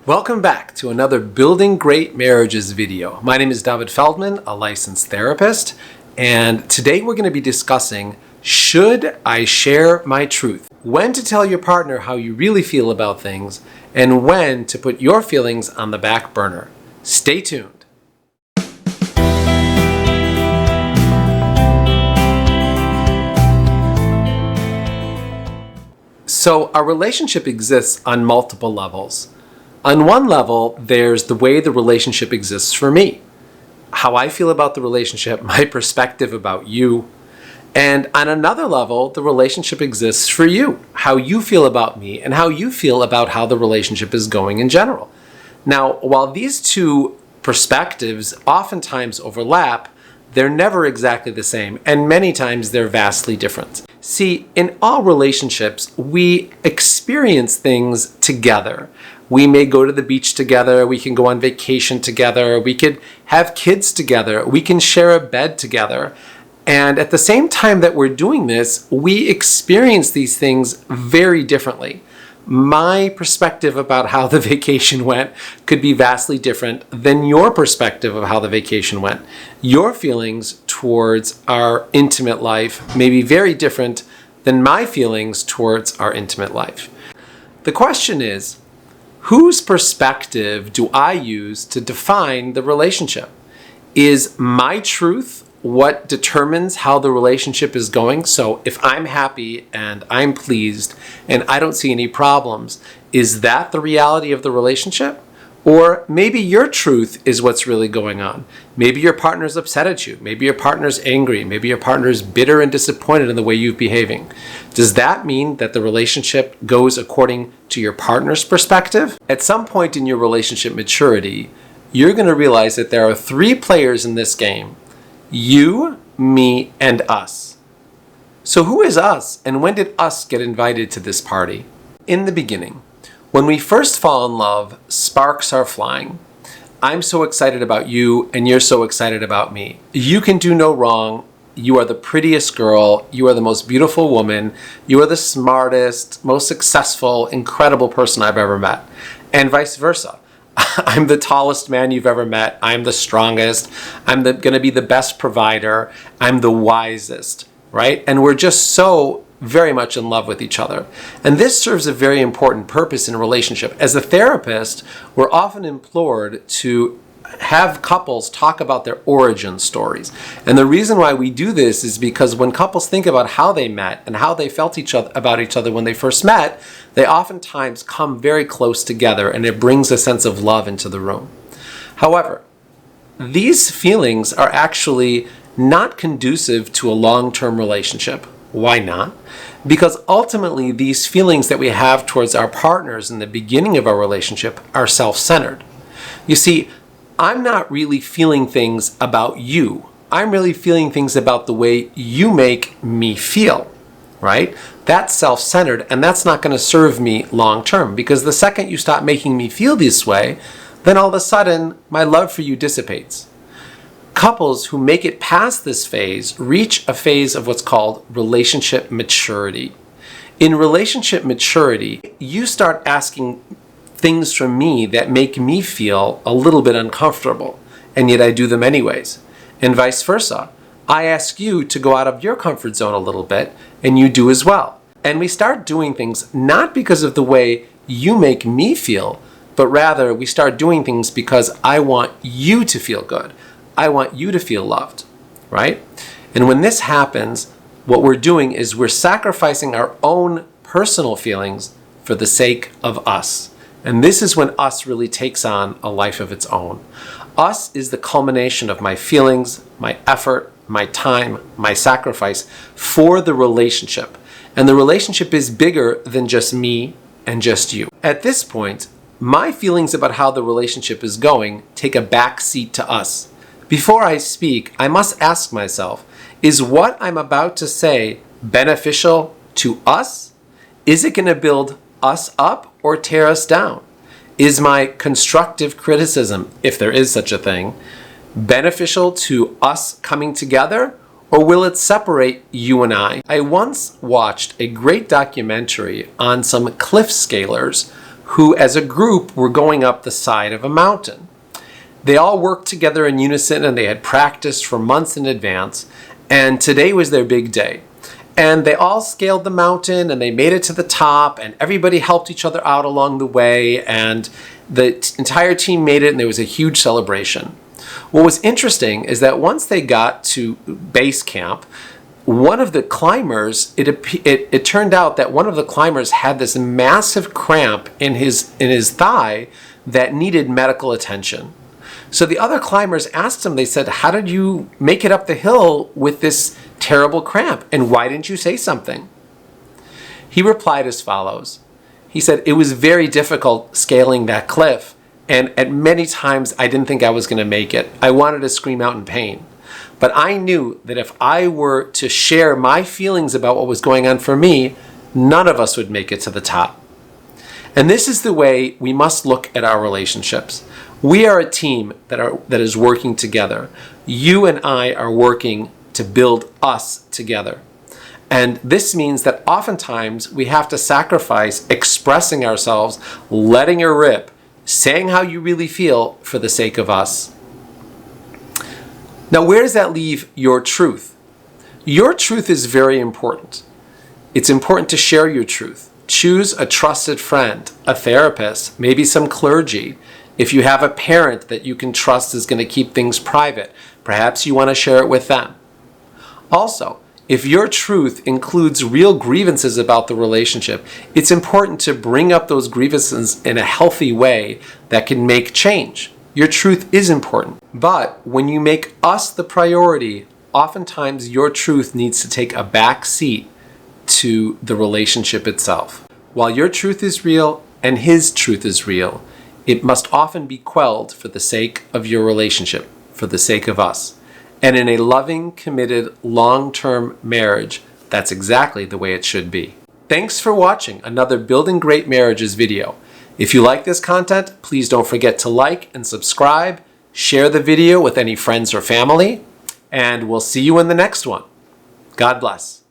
Welcome back to another Building Great Marriages video. My name is David Feldman, a licensed therapist, and today we're going to be discussing, should I share my truth? When to tell your partner how you really feel about things, and when to put your feelings on the back burner. Stay tuned. So our relationship exists on multiple levels. On one level, there's the way the relationship exists for me, how I feel about the relationship, my perspective about you. And on another level, the relationship exists for you, how you feel about me and how you feel about how the relationship is going in general. Now, while these two perspectives oftentimes overlap, they're never exactly the same, and many times they're vastly different. See, in all relationships, we experience things together. We may go to the beach together, we can go on vacation together, we could have kids together, we can share a bed together. And at the same time that we're doing this, we experience these things very differently. My perspective about how the vacation went could be vastly different than your perspective of how the vacation went. Your feelings towards our intimate life may be very different than my feelings towards our intimate life. The question is, whose perspective do I use to define the relationship? Is my truth what determines how the relationship is going? So if I'm happy and I'm pleased and I don't see any problems, is that the reality of the relationship? Or maybe your truth is what's really going on. Maybe your partner's upset at you. Maybe your partner's angry. Maybe your partner's bitter and disappointed in the way you're behaving. Does that mean that the relationship goes according to your partner's perspective? At some point in your relationship maturity, you're going to realize that there are three players in this game: you, me, and us. So who is us, and when did us get invited to this party? In the beginning, when we first fall in love, sparks are flying. I'm so excited about you, and you're so excited about me. You can do no wrong. You are the prettiest girl. You are the most beautiful woman. You are the smartest, most successful, incredible person I've ever met. And vice versa. I'm the tallest man you've ever met. I'm the strongest. I'm going to be the best provider. I'm the wisest, right? And we're just so very much in love with each other. And this serves a very important purpose in a relationship. As a therapist, we're often implored to have couples talk about their origin stories. And the reason why we do this is because when couples think about how they met and how they felt about each other when they first met, they oftentimes come very close together, and it brings a sense of love into the room. However, these feelings are actually not conducive to a long-term relationship. Why not? Because ultimately, these feelings that we have towards our partners in the beginning of our relationship are self-centered. You see, I'm not really feeling things about you. I'm really feeling things about the way you make me feel, right? That's self-centered, and that's not going to serve me long-term, because the second you stop making me feel this way, then all of a sudden, my love for you dissipates. Couples who make it past this phase reach a phase of what's called relationship maturity. In relationship maturity, you start asking things from me that make me feel a little bit uncomfortable, and yet I do them anyways. And vice versa. I ask you to go out of your comfort zone a little bit, and you do as well. And we start doing things not because of the way you make me feel, but rather we start doing things because I want you to feel good. I want you to feel loved, right? And when this happens, what we're doing is we're sacrificing our own personal feelings for the sake of us. And this is when us really takes on a life of its own. Us is the culmination of my feelings, my effort, my time, my sacrifice for the relationship. And the relationship is bigger than just me and just you. At this point, my feelings about how the relationship is going take a back seat to us. Before I speak, I must ask myself, is what I'm about to say beneficial to us? Is it going to build us up or tear us down? Is my constructive criticism, if there is such a thing, beneficial to us coming together, or will it separate you and I? I once watched a great documentary on some cliff scalers who as a group were going up the side of a mountain. They all worked together in unison and they had practiced for months in advance, and today was their big day. And they all scaled the mountain and they made it to the top, and everybody helped each other out along the way, and the entire team made it, and there was a huge celebration. What was interesting is that once they got to base camp, one of the climbers, it turned out that one of the climbers had this massive cramp in his thigh that needed medical attention. So the other climbers asked him, they said, "How did you make it up the hill with this terrible cramp? And why didn't you say something?" He replied as follows. He said, "It was very difficult scaling that cliff, and at many times I didn't think I was going to make it. I wanted to scream out in pain. But I knew that if I were to share my feelings about what was going on for me, none of us would make it to the top." And this is the way we must look at our relationships. We are a team that is working together. You and I are working to build us together. And this means that oftentimes we have to sacrifice expressing ourselves, letting it rip, saying how you really feel for the sake of us. Now, where does that leave your truth? Your truth is very important. It's important to share your truth. Choose a trusted friend, a therapist, maybe some clergy. If you have a parent that you can trust is going to keep things private, perhaps you want to share it with them. Also, if your truth includes real grievances about the relationship, it's important to bring up those grievances in a healthy way that can make change. Your truth is important. But when you make us the priority, oftentimes your truth needs to take a back seat to the relationship itself. While your truth is real and his truth is real, it must often be quelled for the sake of your relationship, for the sake of us. And in a loving, committed, long-term marriage, that's exactly the way it should be. Thanks for watching another Building Great Marriages video. If you like this content, please don't forget to like and subscribe, share the video with any friends or family, and we'll see you in the next one. God bless.